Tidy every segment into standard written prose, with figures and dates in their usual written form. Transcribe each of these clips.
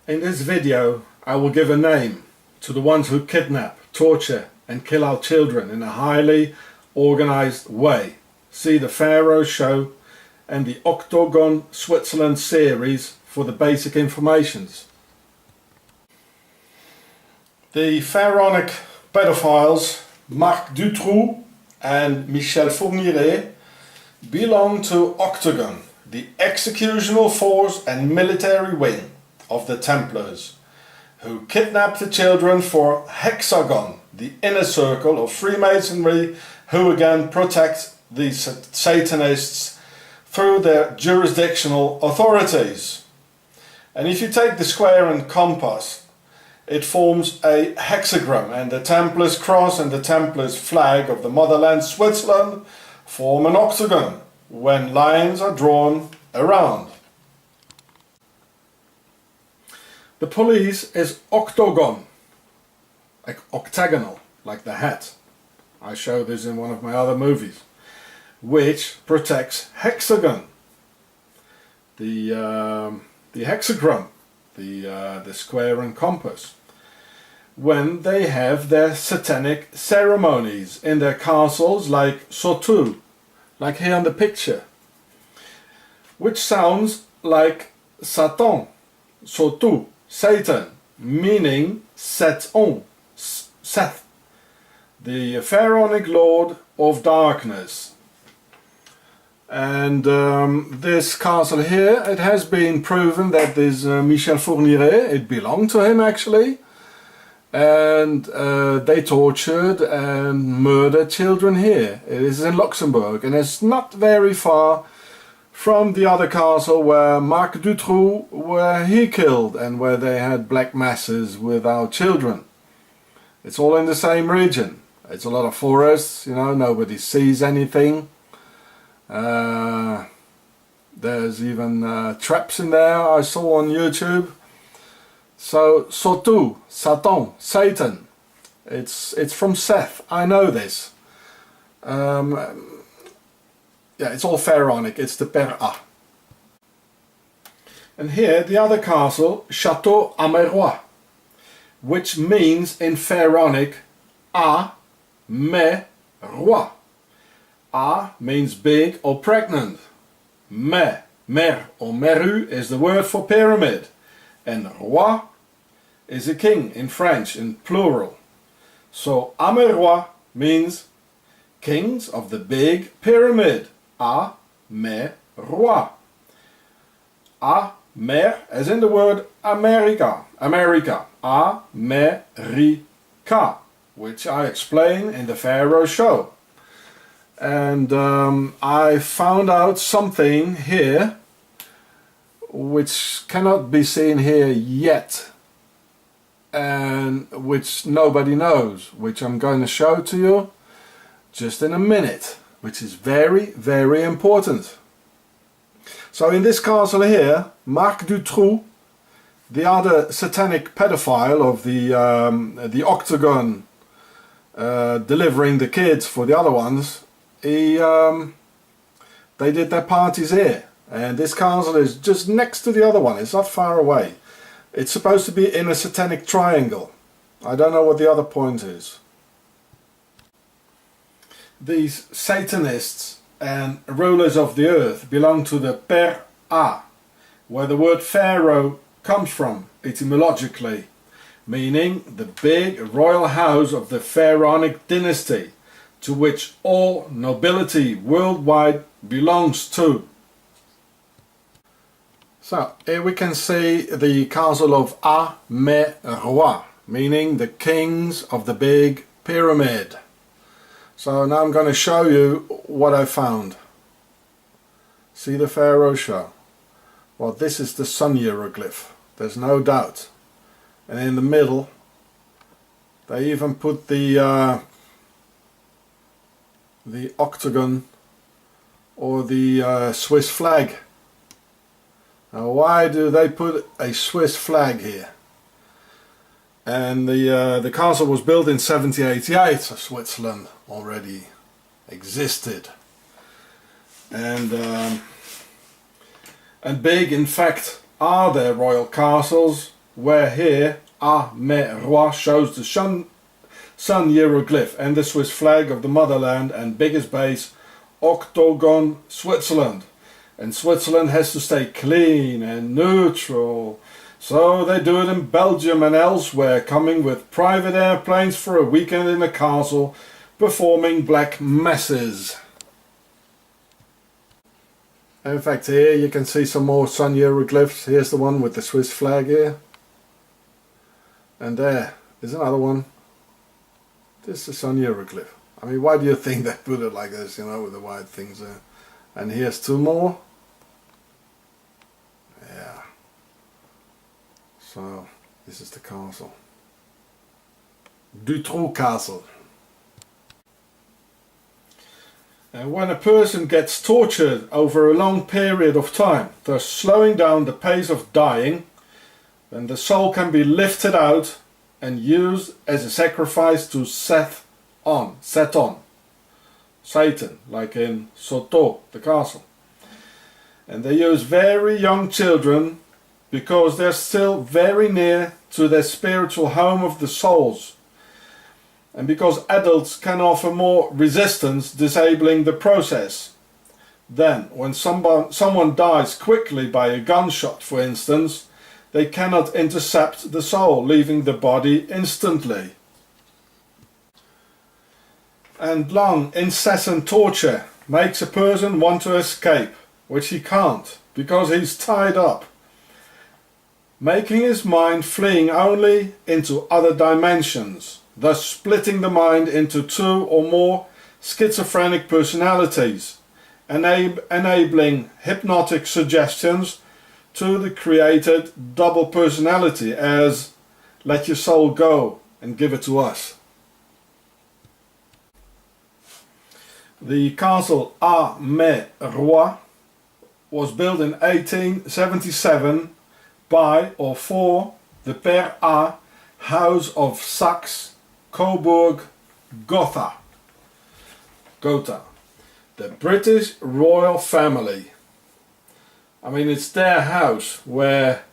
In this video I will give a name to the ones who kidnap, torture and kill our children in a highly organized way. See the Pharaoh show and the Octagon Switzerland series for the basic informations. The pharaonic pedophiles Marc Dutroux and Michel Fourniret belong to Octagon, the executional force and military wing of the Templars, who kidnap the children for Hexagon, the inner circle of Freemasonry, who again protect the Satanists through their jurisdictional authorities. And if you take the square and compass, it forms a hexagram, and the Templars cross and the Templars flag of the motherland Switzerland form an octagon when lines are drawn around. The police is octagon, like octagonal, like the hat. I show this in one of my other movies, which protects hexagon, the hexagram, the square and compass, when they have their satanic ceremonies in their castles, like Chateau, like here in the picture, which sounds like Satan, Chateau, Satan, meaning Seton, Seth, the pharaonic lord of darkness. And this castle here, it has been proven that this Michel Fourniret, it belonged to him actually, and they tortured and murdered children here. It is in Luxembourg, and it's not very far from the other castle where Marc Dutroux, where he killed and where they had black masses with our children. It's all in the same region. It's a lot of forests, you know, nobody sees anything. There's even traps in there I saw on YouTube. So Chateau, Satan, Satan, it's from Seth, I know this. Yeah, it's all pharaonic, it's the per A. And here the other castle, Chateau Amerois, which means in pharaonic Amerois. A means big or pregnant. Mer or meru is the word for pyramid. And roi is a king in French, in plural. So Amerois means kings of the big pyramid. Amerois. Amer as in the word America. America. America, which I explain in the Pharaoh show. And I found out something here which cannot be seen here yet, and which nobody knows, which I'm going to show to you just in a minute, which is very, very important. So in this castle here, Marc Dutroux, the other satanic pedophile of the Octagon, delivering the kids for the other ones, they did their parties here, and this castle is just next to the other one. It's not far away. It's supposed to be in a satanic triangle. I don't know what the other point is. These Satanists and rulers of the earth belong to the per A, where the word pharaoh comes from etymologically, meaning the big royal house of the pharaonic dynasty, to which all nobility worldwide belongs to. So here we can see the castle of Amerois, meaning the kings of the big pyramid. So now I'm going to show you what I found. See the Pharaoh show? Well, this is the sun hieroglyph, there's no doubt. And in the middle they even put the octagon or the Swiss flag. Now why do they put a Swiss flag here? And the castle was built in 1788, so Switzerland already existed. And big, in fact, are their royal castles where here Amerois shows the sun hieroglyph and the Swiss flag of the motherland and biggest base Octagon Switzerland. And Switzerland has to stay clean and neutral, so they do it in Belgium and elsewhere, coming with private airplanes for a weekend in a castle, performing black masses. In fact, here you can see some more sun hieroglyphs. Here's the one with the Swiss flag here, and there is another one. This is a sun hieroglyph. I mean, why do you think they put it like this, you know, with the white things there? And here's two more. Yeah. So, this is the castle. Dutroux Castle. And when a person gets tortured over a long period of time, thus slowing down the pace of dying, then the soul can be lifted out and used as a sacrifice to Satan, like in Chateau, the castle. And they use very young children because they're still very near to their spiritual home of the souls, and because adults can offer more resistance, disabling the process. Then, when someone dies quickly by a gunshot, for instance, they cannot intercept the soul, leaving the body instantly. And long, incessant torture makes a person want to escape, which he can't, because he's tied up, making his mind fleeing only into other dimensions, thus splitting the mind into two or more schizophrenic personalities, enabling hypnotic suggestions to the created double personality as, let your soul go and give it to us. The castle Amerois was built in 1877 by or for the Père A House of Saxe-Coburg-Gotha, the British royal family. I mean, it's their house where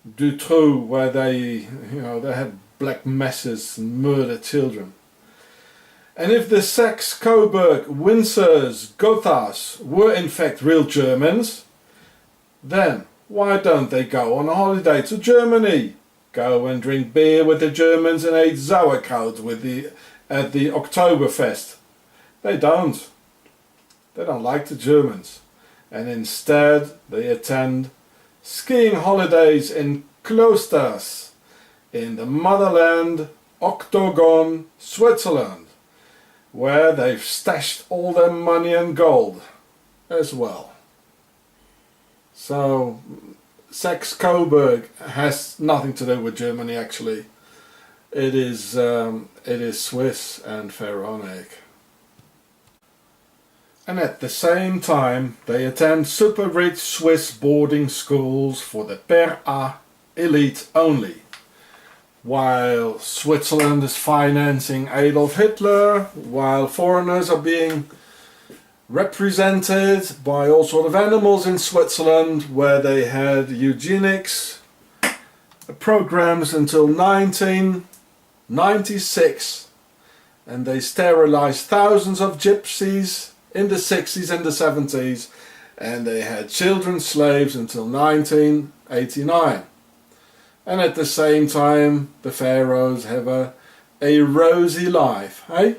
Dutroux, where they had black masses and murdered children. And if the Saxe-Coburg, Windsors, Gothas were in fact real Germans, then why don't they go on a holiday to Germany? Go and drink beer with the Germans and eat sauerkraut at the Oktoberfest. They don't. They don't like the Germans. And instead they attend skiing holidays in cloisters in the motherland Octagon, Switzerland, where they've stashed all their money and gold as well. So Saxe-Coburg has nothing to do with Germany actually. It is Swiss and Pharaonic. And at the same time they attend super rich Swiss boarding schools for the Père A elite only, while Switzerland is financing Adolf Hitler, while foreigners are being represented by all sorts of animals in Switzerland, where they had eugenics programs until 1996, and they sterilized thousands of gypsies in the 60s and the 70s, and they had children slaves until 1989. And at the same time the pharaohs have a rosy life, eh?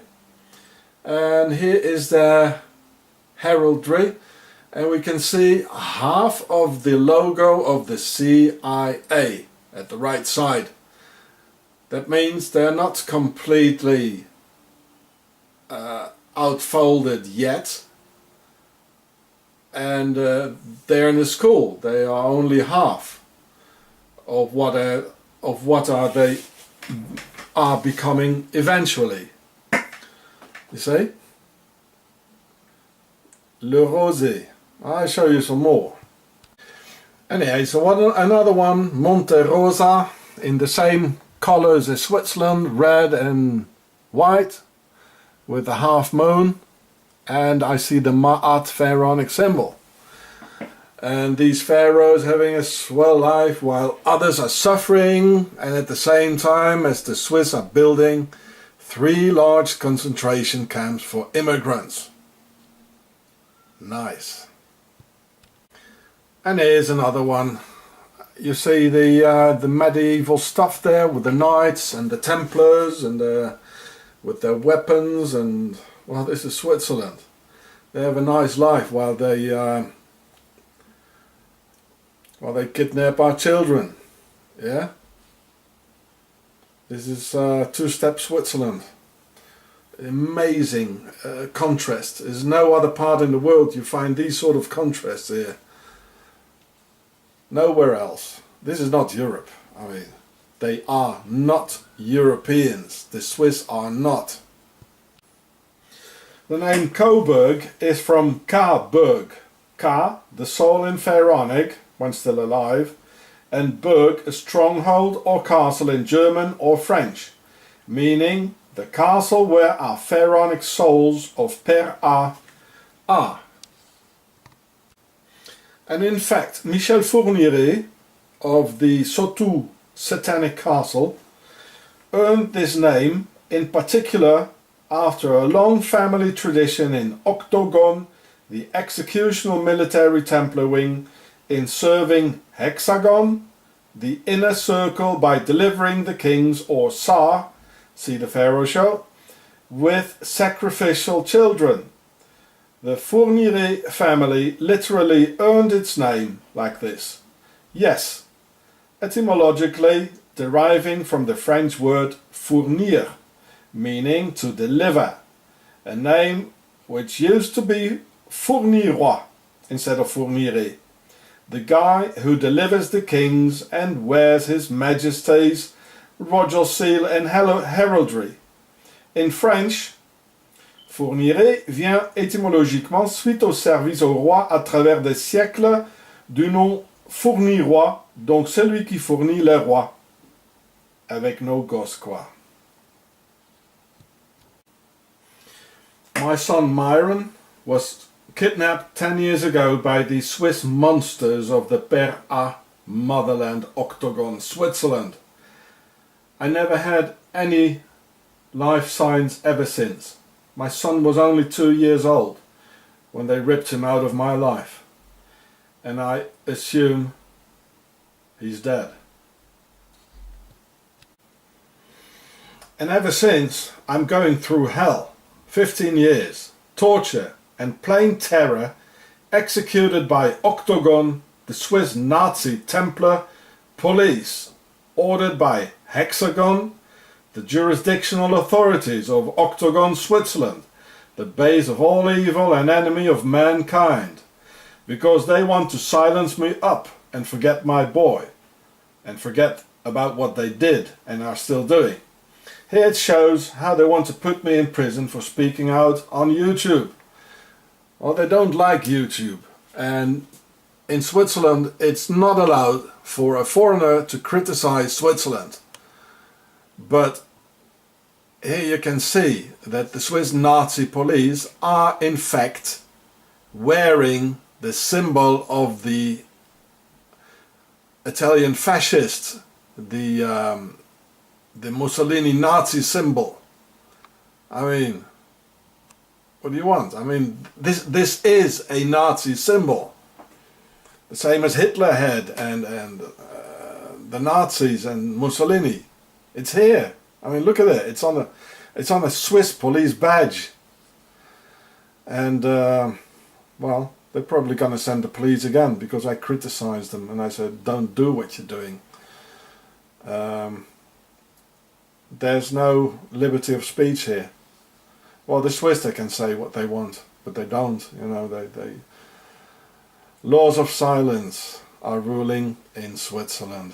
And here is their heraldry, and we can see half of the logo of the CIA at the right side. That means they're not completely outfolded yet, and they're in a school. They are only half of what they are becoming eventually. You see? Le Rosé. I'll show you some more. Anyway, so another one, Monte Rosa, in the same colors as Switzerland, red and white, with the half moon, and I see the Ma'at pharaonic symbol. And these pharaohs having a swell life while others are suffering, and at the same time as the Swiss are building 3 large concentration camps for immigrants. Nice. And here's another one. You see the medieval stuff there with the knights and the Templars and with their weapons, and well, this is Switzerland. They have a nice life while they kidnap our children. Yeah. This is two-step Switzerland. Amazing contrast. There's no other part in the world you find these sort of contrasts here. Nowhere else. This is not Europe. I mean, they are not Europeans. The Swiss are not. The name Coburg is from Ka-burg. Ka, the soul in Pharaonic, when still alive, and burg, a stronghold or castle in German or French, meaning the castle where our pharaonic souls of Per-A are. And in fact, Michel Fourniret of the Chateau Satanic Castle earned this name in particular after a long family tradition in Octagon, the executional military Templar wing, in serving Hexagon, the inner circle, by delivering the kings or Tsar, see the Pharaoh show, with sacrificial children. The Fourniret family literally earned its name like this. Yes, etymologically deriving from the French word fournir, meaning to deliver, a name which used to be Fournirois instead of Fourniret, the guy who delivers the kings and wears his majesty's royal seal and heraldry. In French, Fourniret vient étymologiquement suite au service au roi à travers des siècles du nom Fournirois, donc celui qui fournit le roi. Avec nos gosses, quoi. My son Myron was kidnapped 10 years ago by the Swiss monsters of the Per-A motherland, Octagon, Switzerland. I never had any life signs ever since. My son was only 2 years old when they ripped him out of my life, and I assume he's dead. And ever since, I'm going through hell. 15 years, torture and plain terror executed by Octagon, the Swiss Nazi Templar police, ordered by Hexagon, the jurisdictional authorities of Octagon, Switzerland, the base of all evil and enemy of mankind, because they want to silence me up and forget my boy, and forget about what they did and are still doing. Here it shows how they want to put me in prison for speaking out on YouTube. Well, they don't like YouTube, and in Switzerland it's not allowed for a foreigner to criticize Switzerland. But here you can see that the Swiss Nazi police are in fact wearing the symbol of the Italian fascists, the Mussolini Nazi symbol. I mean, what do you want? I mean, this is a Nazi symbol, the same as Hitler had and the Nazis and Mussolini. It's here. I mean, look at it. It's on a Swiss police badge. And well, they're probably going to send the police again because I criticized them and I said, don't do what you're doing. There's no liberty of speech here. Well, the Swiss, they can say what they want, but they don't. You know, they laws of silence are ruling in Switzerland.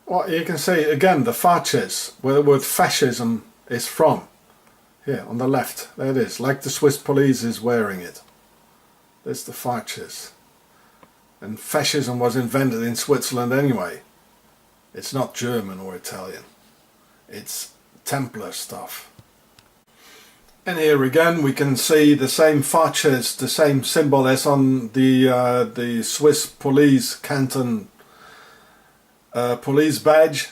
Well, you can see again the fasces, where the word fascism is from. Here on the left, there it is, like the Swiss police is wearing it. There's the fasces. And fascism was invented in Switzerland anyway. It's not German or Italian. It's Templar stuff. And here again we can see the same fatches, the same symbol as on the Swiss police canton police badge.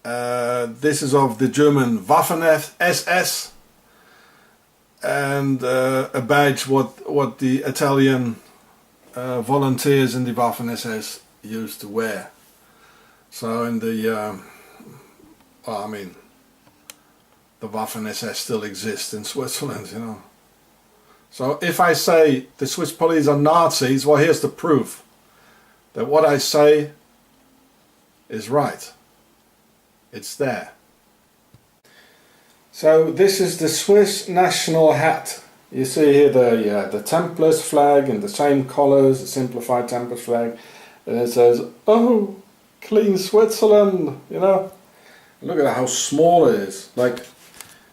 This is of the German Waffen-SS, and a badge what the Italian volunteers in the Waffen-SS used to wear. So in the well, I mean, the Waffen-SS still exists in Switzerland, you know. So if I say the Swiss police are Nazis, well, here's the proof that what I say is right. It's there. So this is the Swiss national hat. You see here the Templars flag in the same colours, the simplified Templars flag, and it says, "Oh, clean Switzerland," you know. Look at how small it is. Like,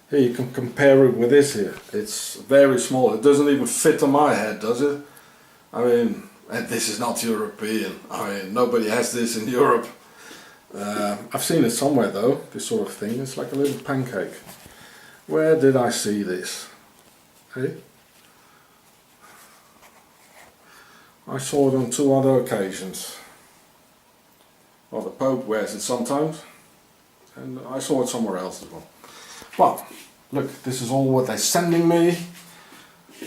here you can compare it with this here. It's very small. It doesn't even fit on my head, does it? I mean, and this is not European. I mean, nobody has this in Europe. I've seen it somewhere though, this sort of thing. It's like a little pancake. Where did I see this? Hey? I saw it on 2 other occasions. Well, the Pope wears it sometimes, and I saw it somewhere else as well. Well, look, this is all what they're sending me.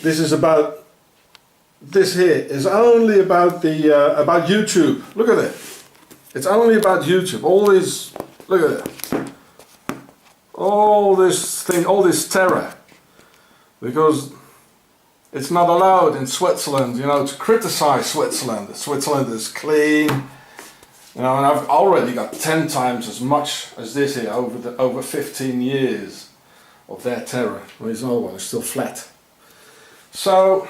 This is about, this here is only about the, about YouTube. Look at it. It's only about YouTube. All this, look at it. All this thing, all this terror. Because it's not allowed in Switzerland, you know, to criticize Switzerland. Switzerland is clean. You know, and I've already got 10 times as much as this here over 15 years of their terror. Well, there's another one, it's still flat. So,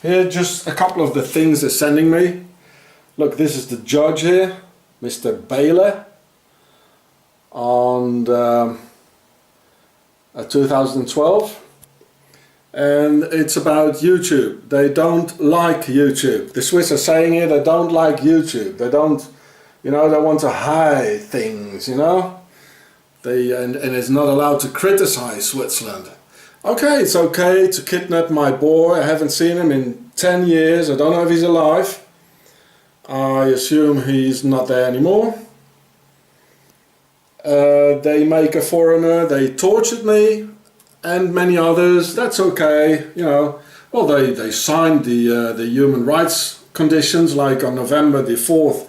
here just a couple of the things they're sending me. Look, this is the judge here, Mr. Baylor, on 2012. And it's about YouTube. They don't like YouTube. The Swiss are saying here they don't like YouTube. They don't, you know, they want to hide things, you know. And it's not allowed to criticize Switzerland. Okay, it's okay to kidnap my boy. I haven't seen him in 10 years. I don't know if he's alive. I assume he's not there anymore. They make a foreigner. They tortured me and many others. That's okay, you know. Well, they signed the human rights conditions, like on November the 4th,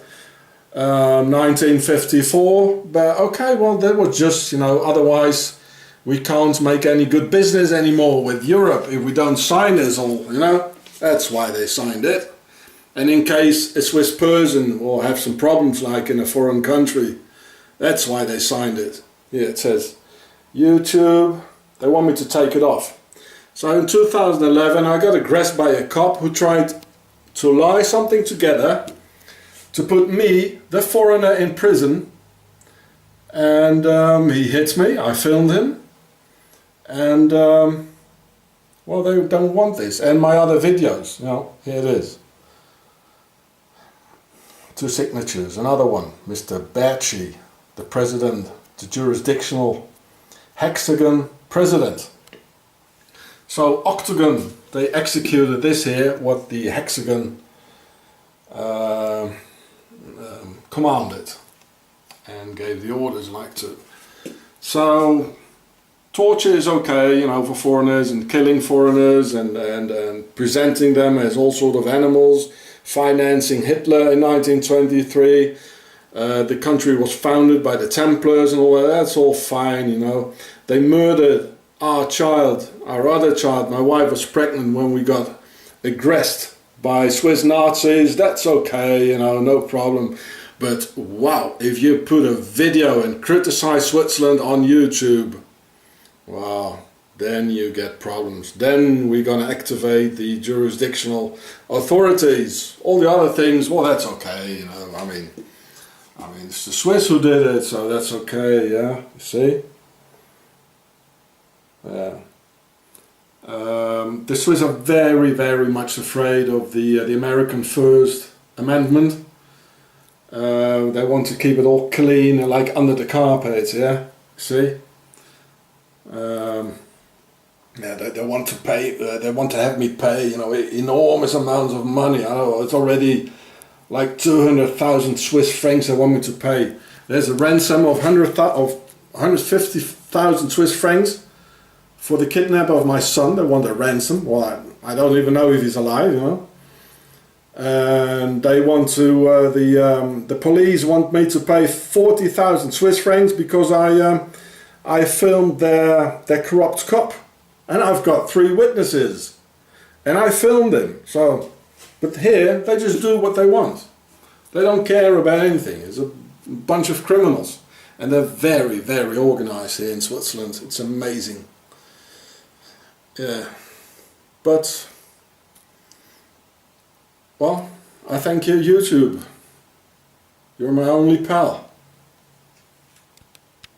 1954. But okay, well, that was just, you know, otherwise we can't make any good business anymore with Europe if we don't sign this all, you know. That's why they signed it. And in case a Swiss person will have some problems like in a foreign country, that's why they signed it. Yeah, it says YouTube, they want me to take it off. So in 2011 I got aggressed by a cop who tried to lie something together to put me, the foreigner, in prison. And he hit me, I filmed him. And well, they don't want this. And my other videos, you know, here it is. 2 signatures, another one, Mr. Berchi, the president, the jurisdictional hexagon president. So octagon, they executed this here, what the hexagon commanded and gave the orders like to. So torture is okay, you know, for foreigners, and killing foreigners and presenting them as all sort of animals, financing Hitler in 1923. The country was founded by the Templars and all that. That's all fine, you know. They murdered our child, our other child. My wife was pregnant when we got aggressed by Swiss Nazis. That's okay, you know, no problem. But wow, if you put a video and criticize Switzerland on YouTube, wow, then you get problems. Then we're gonna activate the jurisdictional authorities. All the other things, well, that's okay, you know. I mean, it's the Swiss who did it, so that's okay, yeah, you see? Yeah. The Swiss are very, very much afraid of the American First Amendment. They want to keep it all clean, like under the carpet, yeah, see? Yeah, they want to pay. They want to have me pay, you know, enormous amounts of money. I know it's already like 200,000 Swiss francs they want me to pay. There's a ransom of 150,000 Swiss francs for the kidnap of my son. They want a ransom. Well, I don't even know if he's alive, you know. And they want to. The police want me to pay 40,000 Swiss francs because I filmed their corrupt cop, and I've got 3 witnesses, and I filmed him. So, but here they just do what they want. They don't care about anything. It's a bunch of criminals, and they're very, very organized here in Switzerland. It's amazing. Yeah, but well, I thank you, YouTube. You're my only pal.